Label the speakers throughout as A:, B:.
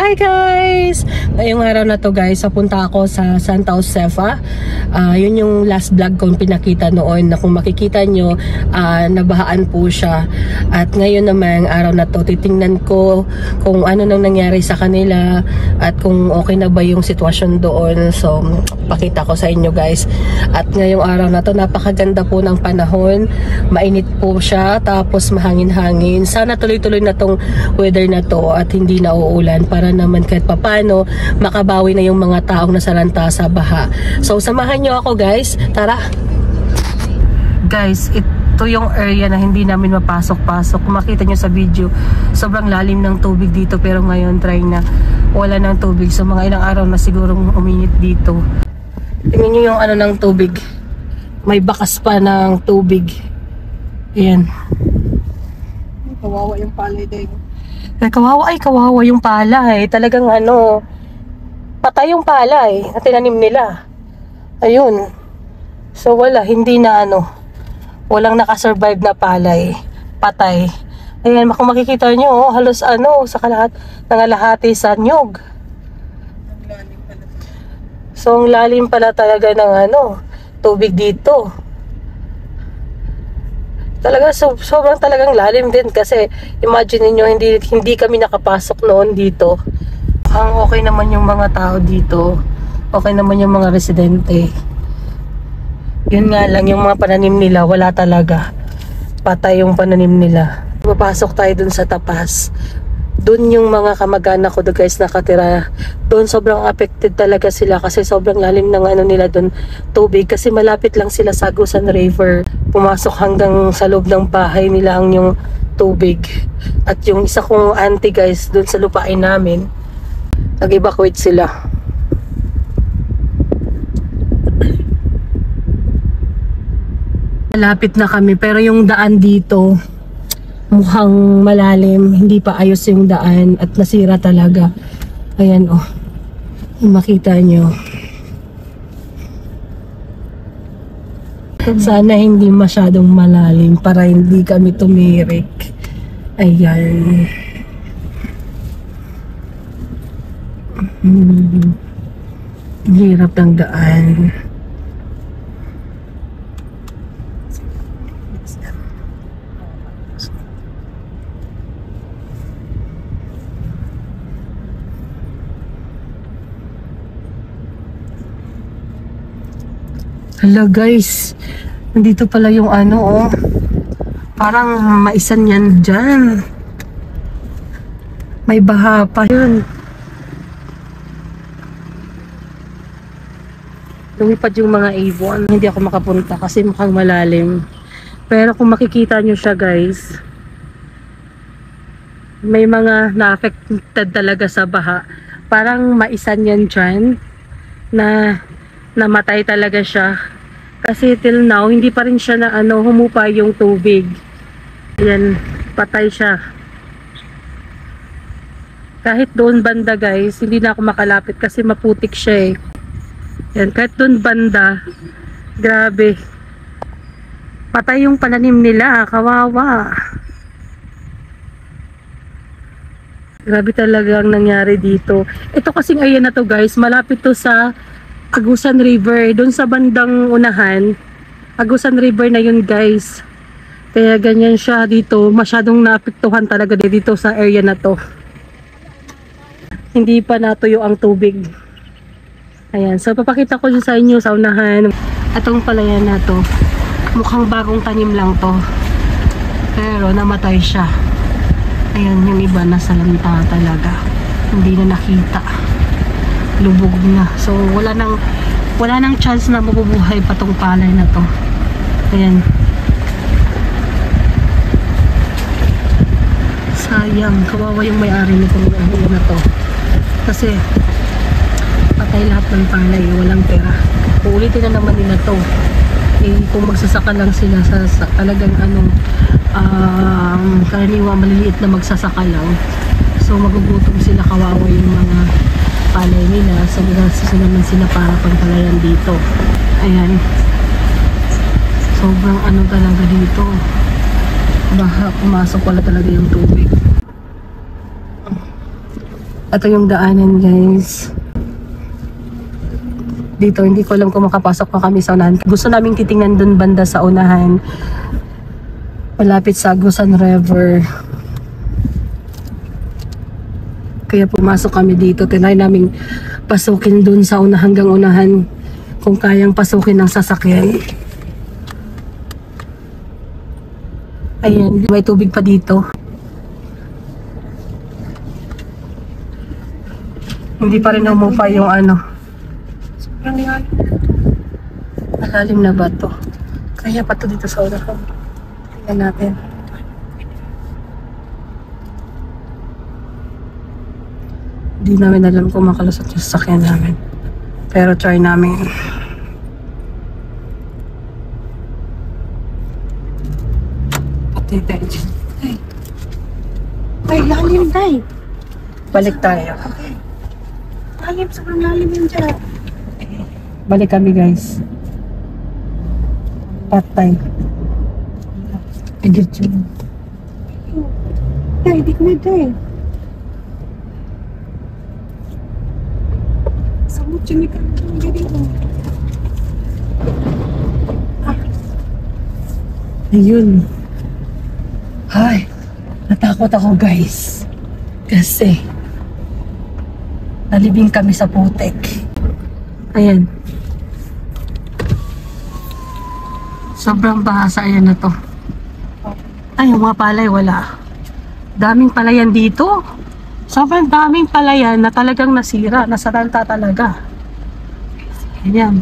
A: Hi guys! Ngayong araw na to guys, papunta ako sa Santa Josefa. Yun yung last vlog kong pinakita noon na kung makikita nyo, nabahaan po siya. At ngayon naman, araw na to, titingnan ko kung ano nang nangyari sa kanila at kung okay na ba yung sitwasyon doon. So, pakita ko sa inyo guys. At ngayong araw na to, napakaganda po ng panahon. Mainit po siya, tapos mahangin-hangin. Sana tuloy-tuloy na tong weather na to at hindi na uulan para naman kahit papano makabawi na yung mga taong nasalanta sa baha. So samahan nyo ako guys, tara! Guys, ito yung area na hindi namin mapasok-pasok. Kung makita nyo sa video, sobrang lalim ng tubig dito, pero ngayon try na wala ng tubig. So mga ilang araw na sigurong uminit dito. Tingnan nyo yung ano ng tubig, may bakas pa ng tubig. Ayan,
B: kawawa yung palay din.
A: Kawawa yung palay. Talagang ano, patay yung palay na tinanim nila. Ayun. So wala, hindi na ano, walang nakasurvive na palay. Patay. Ayan, kung makikita nyo, oh, halos ano, sa nangalahati sa nyug. So ang lalim pala talaga ng ano, tubig dito. Talaga sobrang talagang lalim din kasi imagine niyo hindi kami nakapasok noon dito. Ang okay naman yung mga tao dito. Okay naman yung mga residente. Yun nga lang yung mga pananim nila wala talaga. Patay yung pananim nila. Papasok tayo dun sa tapas. Doon yung mga kamag-anak ko guys nakatira. Doon sobrang affected talaga sila kasi sobrang lalim ng ano nila doon tubig kasi malapit lang sila sa Agusan River. Pumasok hanggang sa loob ng bahay nila ang yung tubig. At yung isa kong auntie guys doon sa lupain namin, nag-evacuate sila. Malapit na kami pero yung daan dito mukhang malalim, hindi pa ayos yung daan at nasira talaga. Ayan oh, makita nyo. Sana hindi masyadong malalim para hindi kami tumirik. Ayan. Hirap ng daan. Hala guys, nandito pala yung ano oh, parang maisan yan dyan. May baha pa yun. Lumipad yung mga ibon. Hindi ako makapunta kasi mukhang malalim. Pero kung makikita nyo siya guys, may mga na-affected talaga sa baha. Parang maisan yan dyan na namatay talaga siya kasi till now hindi pa rin siya na ano, humupa yung tubig. Yan, patay siya. Kahit doon banda guys, hindi na ako makalapit kasi maputik siya eh. Yan, kahit doon banda, grabe, patay yung pananim nila, kawawa. Grabe talaga ang nangyari dito. Ito kasing area na to guys, malapit to sa Agusan River, doon sa bandang unahan. Agusan River na yun guys. Kaya ganyan siya dito, masyadong naapektuhan talaga dito sa area na to. Hindi pa natuyo ang tubig. Ayan, so papakita ko sa inyo sa unahan. Atong palayan na to, mukhang bagong tanim lang to, pero namatay siya. Ayan, yung iba nasa lanta talaga, hindi na nakita, lubog na. So wala nang chance na mabubuhay pa tong palay na to. Ayan, sayang, kawawa yung may-ari nitong area na to kasi patay lahat ng palay, walang pera. Uulitin na naman nila to eh, kung magsasaka lang sila sa talagang anong karaniwang maliliit na magsasaka lang, so magugutom sila, kawawa yung mga palay nila. So naman sila para pangpalayan dito. Ayan, sobrang ano talaga dito, baha, pumasok wala talaga yung tubig. Ito yung daanan, guys. Dito, hindi ko alam kung makapasok pa kami sa unahan. Gusto naming titingnan dun banda sa unahan. Malapit sa Agusan River. Kaya pumasok kami dito. Tinry naming pasukin dun sa hanggang unahan. Kung kayang pasukin ng sasakyan. Ayan, may tubig pa dito. Hindi pa rin humupa yung ano. Malalim na ba to? Kaya pa to dito sa unahan. Tingnan natin. Hindi namin alam kung makalusot yung sasakyan namin. Pero try namin. Pati tayo dyan.
B: Ay, lalim tayo.
A: Balik tayo.
B: Lalim, sobrang lalim yun dyan.
A: Balik kami, guys. Patay. Edit yun.
B: Tay, di ko na tayo. Samot yun ikaw ng ganito.
A: Ayun. Ay, natakot ako, guys. Kasi nalibing kami sa putek. Ayan. Sobrang bahasa, ayan na to. Ay, yung mga palay, wala. Daming palayan dito. Sobrang daming palayan na talagang nasira, nasaranta talaga. Ayan.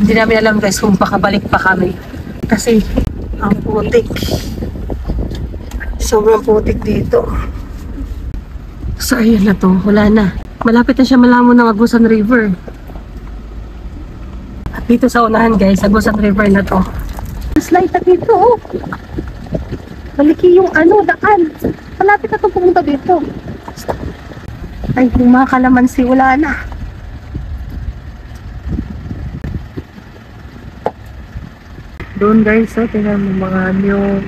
A: Hindi namin alam, guys, kung pakabalik pa kami. Kasi ang putik. Sobrang putik dito. So, ayan na to. Wala na. Malapit na siya malamon ng Agusan River. At dito sa unahan, guys, Agusan River na to. Slide na dito, oh. Maliki yung ano, daan. Malapit na to pumunta dito. Ay, yung mga kalamansi, wala na. Doon, guys, oh, tingnan mo mga anyo.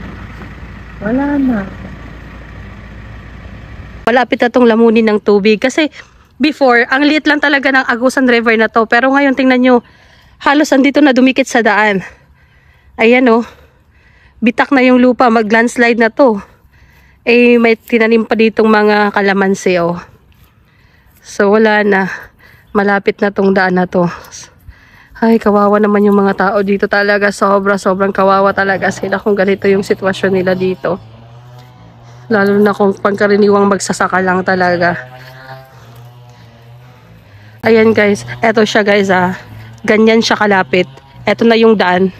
A: Wala na. Malapit na itong lamunin ng tubig. Kasi before, ang liit lang talaga ng Agusan River na to. Pero ngayon, tingnan nyo, halos andito na dumikit sa daan. Ayan, oh. Bitak na yung lupa, mag-landslide na to. Eh, may tinanim pa ditong mga kalamansi, oh. So, wala na. Malapit na tong daan na to. Ay, kawawa naman yung mga tao dito talaga. Sobrang kawawa talaga sila kung ganito yung sitwasyon nila dito. Lalo na kung pagkaraniwang magsasaka lang talaga. Ayan, guys. Eto siya, guys, ah. Ganyan siya kalapit. Eto na yung daan.